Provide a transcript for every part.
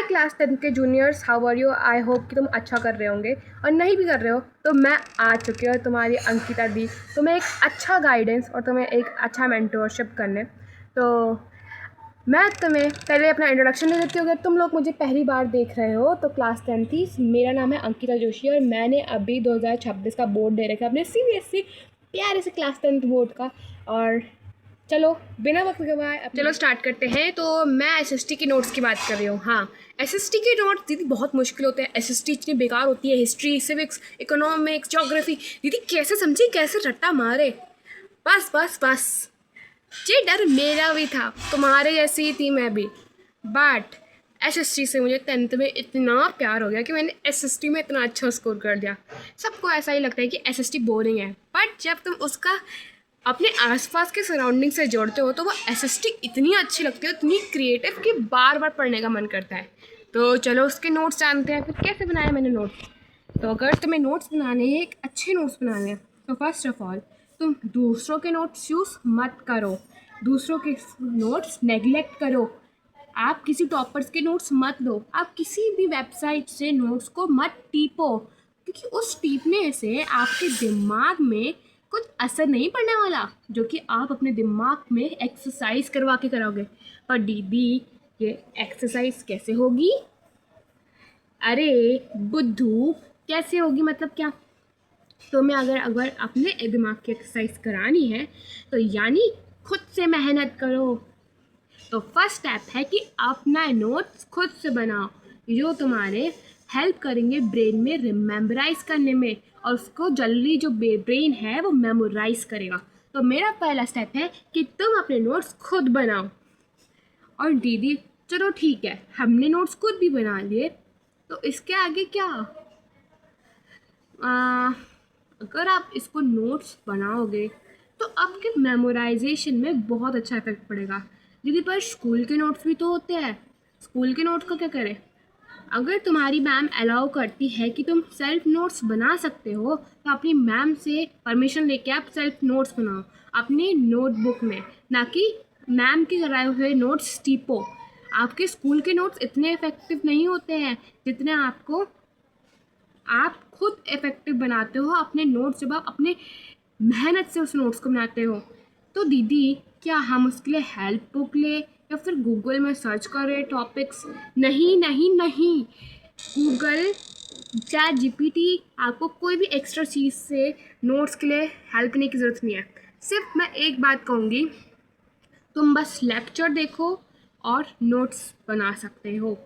Class 10 के juniors, how are you? I hope कि तुम अच्छा कर रहे होंगे, और नहीं भी कर रहे हो तो मैं आ चुकी हूँ, तुम्हारी अंकिता दी, तुम्हें एक अच्छा गाइडेंस और तुम्हें एक अच्छा मेंटोरशिप करने। तो मैं तुम्हें पहले अपना इंट्रोडक्शन दे देती हूँ। अगर तुम लोग मुझे पहली बार देख रहे हो तो क्लास 10 थी, मेरा नाम है अंकिता जोशी और मैंने अभी 2026 का बोर्ड दे रखा है अपने सीबीएसई प्यारे से क्लास 10 बोर्ड का। और चलो बिना वक्त गवाए चलो स्टार्ट करते हैं। तो मैं एसएसटी की नोट्स की बात कर रही हूँ। हाँ, एसएसटी के नोट्स दीदी बहुत मुश्किल होते हैं। एसएसटी इतनी बेकार होती है, हिस्ट्री, सिविक्स, इकोनॉमिक्स, ज्योग्राफी, दीदी कैसे समझी, कैसे रट्टा मारे। बस बस बस, ये डर मेरा भी था, तुम्हारे जैसी ही थी मैं भी। बट एसएसटी से मुझे 10th में इतना प्यार हो गया कि मैंने एसएसटी में इतना अच्छा स्कोर कर दिया। सबको ऐसा ही लगता है कि एसएसटी बोरिंग है, बट जब तुम उसका अपने आसपास के सराउंडिंग से जोड़ते हो तो वो एसएसटी इतनी अच्छी लगती है, इतनी क्रिएटिव कि बार बार पढ़ने का मन करता है। तो चलो उसके नोट्स जानते हैं, फिर कैसे बनाया मैंने नोट्स। तो अगर तुम्हें नोट्स बनाने हैं, एक अच्छे नोट्स बनाने हैं, तो फर्स्ट ऑफ ऑल तुम दूसरों के नोट्स यूज़ मत करो, दूसरों के नोट्स नेगलेक्ट करो। आप किसी टॉपर्स के नोट्स मत लो, आप किसी भी वेबसाइट से नोट्स को मत टीपो, क्योंकि उस टीपने से आपके दिमाग में कुछ असर नहीं पड़ने वाला, जो कि आप अपने दिमाग में एक्सरसाइज करवा के कराओगे। पर दीदी ये एक्सरसाइज कैसे होगी? अरे बुद्धू, कैसे होगी मतलब क्या? तो मैं अगर अगर अपने दिमाग की एक्सरसाइज करानी है तो यानी खुद से मेहनत करो। तो फर्स्ट स्टेप है कि अपना नोट्स खुद से बनाओ, जो तुम्हारे हेल्प करेंगे ब्रेन में रिमेम्बराइज करने में, और उसको जल्दी जो ब्रेन है वो मेमोराइज करेगा। तो मेरा पहला स्टेप है कि तुम अपने नोट्स खुद बनाओ। और दीदी चलो ठीक है, हमने नोट्स खुद भी बना लिए, तो इसके आगे क्या? अगर आप इसको नोट्स बनाओगे तो आपके मेमोराइजेशन में बहुत अच्छा इफेक्ट पड़ेगा। दीदी पर स्कूल के नोट्स भी तो होते हैं, स्कूल के नोट्स का क्या करें? अगर तुम्हारी मैम अलाउ करती है कि तुम सेल्फ नोट्स बना सकते हो तो अपनी मैम से परमिशन लेके आप सेल्फ नोट्स बनाओ अपनी नोटबुक में, ना कि मैम के कराए हुए नोट्स टीपो। आपके स्कूल के नोट्स इतने इफेक्टिव नहीं होते हैं जितने आप खुद इफेक्टिव बनाते हो अपने नोट्स, जब आप अपने मेहनत से उस नोट्स को बनाते हो। तो दीदी क्या हम उसके लिए हेल्प बुक ले या फिर गूगल में सर्च करें टॉपिक्स? नहीं नहीं नहीं, गूगल, चैट जीपीटी, आपको कोई भी एक्स्ट्रा चीज़ से नोट्स के लिए हेल्प लेने की ज़रूरत नहीं है। सिर्फ मैं एक बात कहूँगी, तुम बस लेक्चर देखो और नोट्स बना सकते हो।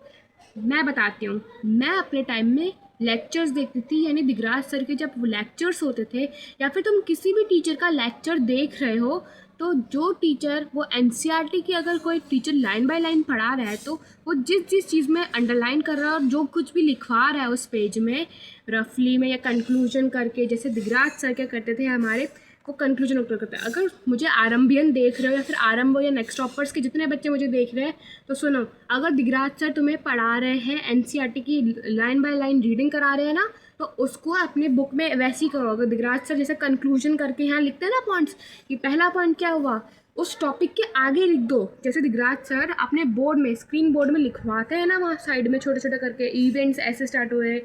मैं बताती हूँ, मैं अपने टाइम में लेक्चर्स देखती थी, यानी दिगराज सर के जब वो लेक्चर्स होते थे, या फिर तुम किसी भी टीचर का लेक्चर देख रहे हो, तो जो टीचर वो एनसीईआरटी की अगर कोई टीचर लाइन बाय लाइन पढ़ा रहा है तो वो जिस जिस चीज़ में अंडरलाइन कर रहा है और जो कुछ भी लिखवा रहा है उस पेज में रफली में या कंक्लूजन करके, जैसे दिगराज सर क्या करते थे हमारे, वो कंक्लूजन ऊपर करते हैं। अगर मुझे आरंभियन देख रहे हो या फिर आरंभ या नेक्स्ट टॉपर्स के जितने बच्चे मुझे देख रहे हैं तो सुनो, अगर दिगराज सर तुम्हें पढ़ा रहे हैं एनसीईआरटी की लाइन बाय लाइन रीडिंग करा रहे हैं ना, तो उसको अपने बुक में वैसे ही करो। अगर दिगराज सर जैसे कंक्लूजन करके यहाँ लिखते हैं ना पॉइंट्स, कि पहला पॉइंट क्या हुआ, उस टॉपिक के आगे लिख दो। जैसे दिगराज सर अपने बोर्ड में, स्क्रीन बोर्ड में लिखवाते हैं ना, वहाँ साइड में छोटे छोटे करके इवेंट्स ऐसे स्टार्ट हुए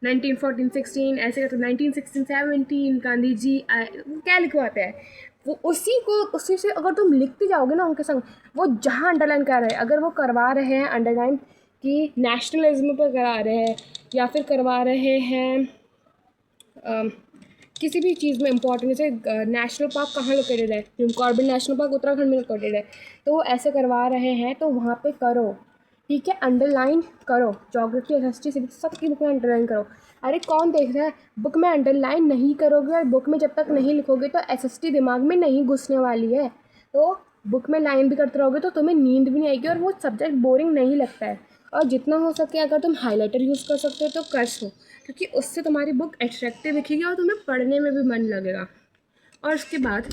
1914-16, ऐसे करते 1916-17 गांधी जी आए, वो क्या लिखवाते हैं, वो उसी से अगर तुम लिखते जाओगे ना उनके संग, वो जहाँ अंडरलाइन कर रहे हैं, अगर वो करवा रहे हैं अंडरलाइन कि नेशनलिज्म पर करा रहे हैं या फिर करवा रहे हैं किसी भी चीज़ में इंपॉर्टेंट, जैसे नेशनल पार्क कहाँ लोकेटेड है, कॉर्बेट नेशनल पार्क उत्तराखंड में लोकेटेड है, तो वो ऐसे करवा रहे हैं तो वहाँ पे करो, ठीक है, अंडरलाइन करो। ज्योग्राफी, हिस्ट्री, सिविक्स सबकी बुक में अंडरलाइन करो। अरे कौन देख रहा है, बुक में अंडरलाइन नहीं करोगे और बुक में जब तक नहीं लिखोगे तो एसएसटी दिमाग में नहीं घुसने वाली है। तो बुक में लाइन भी करते रहोगे तो तुम्हें नींद भी नहीं आएगी और वो सब्जेक्ट बोरिंग नहीं लगता है। और जितना हो सके अगर तुम हाईलाइटर यूज़ कर सकते हो तो कर सो, क्योंकि उससे तुम्हारी बुक अट्रैक्टिव दिखेगी और तुम्हें पढ़ने में भी मन लगेगा। और उसके बाद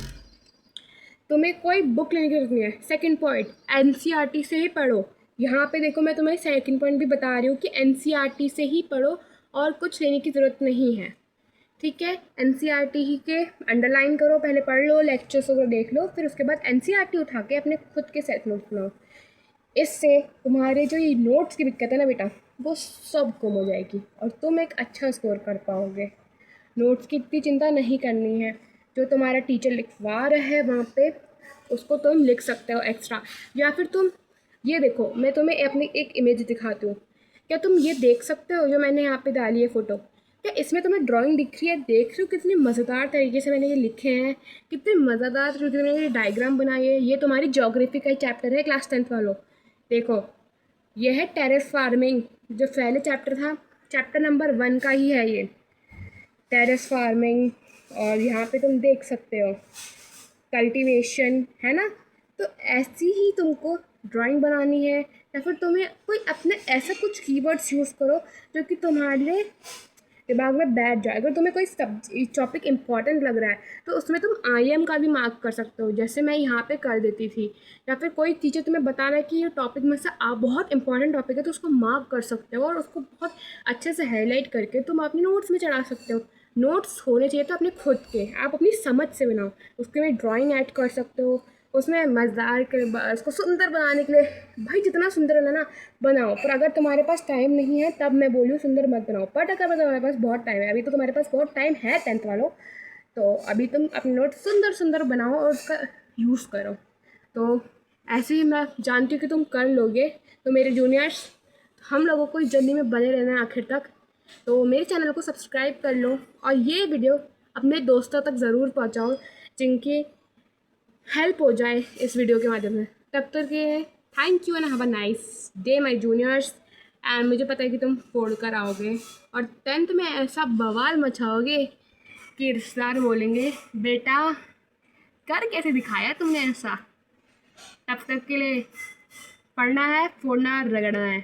तुम्हें कोई बुक लेने की जरूरत नहीं है। सेकंड पॉइंट, एनसीईआरटी से ही पढ़ो। यहाँ पे देखो मैं तुम्हें सेकंड पॉइंट भी बता रही हूँ कि एनसीईआरटी से ही पढ़ो और कुछ लेने की ज़रूरत नहीं है, ठीक है। एनसीईआरटी ही के अंडरलाइन करो, पहले पढ़ लो, लेक्चर्स वगैरह देख लो, फिर उसके बाद एनसीईआरटी उठा के अपने खुद के सेल्फ नोट्स बनाओ। इससे तुम्हारे जो ये नोट्स की दिक्कत है ना बेटा, वो सब कम हो जाएगी और तुम एक अच्छा स्कोर कर पाओगे। नोट्स की इतनी चिंता नहीं करनी है, जो तुम्हारा टीचर लिखवा रहा है वहाँ पे उसको तुम लिख सकते हो एक्स्ट्रा। या फिर तुम ये देखो, मैं तुम्हें अपनी एक इमेज दिखाती हूँ, क्या तुम ये देख सकते हो जो मैंने यहाँ पे डाली है फ़ोटो? क्या इसमें तुम्हें ड्राइंग दिख रही है? देख रहे हो कितनी मज़ेदार तरीके से मैंने ये लिखे हैं, कितने मज़ेदार तरीके से मैंने ये डायग्राम बनाई है। ये तुम्हारी ज्योग्राफी का चैप्टर है क्लास 10th वालों। देखो, ये है टेरेस फार्मिंग, जो पहले चैप्टर था, चैप्टर नंबर 1 का ही है ये, टेरेस फार्मिंग। और यहाँ पे तुम देख सकते हो कल्टीवेशन, है ना? तो ऐसी ही तुमको ड्राइंग बनानी है, या फिर तुम्हें कोई अपने ऐसा कुछ कीवर्ड्स यूज़ करो जो कि तुम्हारे दिमाग में बैठ जाए। अगर तुम्हें कोई टॉपिक इम्पॉर्टेंट लग रहा है तो उसमें तुम IM का भी मार्क कर सकते हो, जैसे मैं यहाँ पे कर देती थी। या फिर कोई टीचर तुम्हें बता रहा है कि ये टॉपिक में से बहुत इंपॉर्टेंट टॉपिक है, तो उसको मार्क कर सकते हो और उसको बहुत अच्छे से हाईलाइट करके तुम अपने नोट्स में चढ़ा सकते हो। नोट्स होने चाहिए तो अपने खुद के, आप अपनी समझ से बनाओ, उसके में ड्राइंग ऐड कर सकते हो, उसमें मज़ेदार के उसको सुंदर बनाने के लिए भाई जितना सुंदर है ना बनाओ। पर अगर तुम्हारे पास टाइम नहीं है तब मैं बोलूँ सुंदर मत बनाओ, बट अगर तुम्हारे पास बहुत टाइम है, अभी तो तुम्हारे पास बहुत टाइम है 10th वालों, तो अभी तुम अपने नोट सुंदर सुंदर बनाओ और उसका यूज़ करो। तो ऐसे ही मैं जानती हूँ कि तुम कर लोगे। तो मेरे जूनियर्स, हम लोगों को इस जर्नी में बने रहना है आखिर तक। तो मेरे चैनल को सब्सक्राइब कर लो और ये वीडियो अपने दोस्तों तक ज़रूर पहुँचाओ जिनकी हेल्प हो जाए इस वीडियो के माध्यम से। तब तक के thank you and have a nice day my juniors. And मुझे पता है कि तुम फोड़ कर आओगे और 10th में ऐसा बवाल मचाओगे कि रिश्तेदार बोलेंगे बेटा कर कैसे दिखाया तुमने ऐसा। तब तक के लिए पढ़ना है, फोड़ना है, रगड़ना है।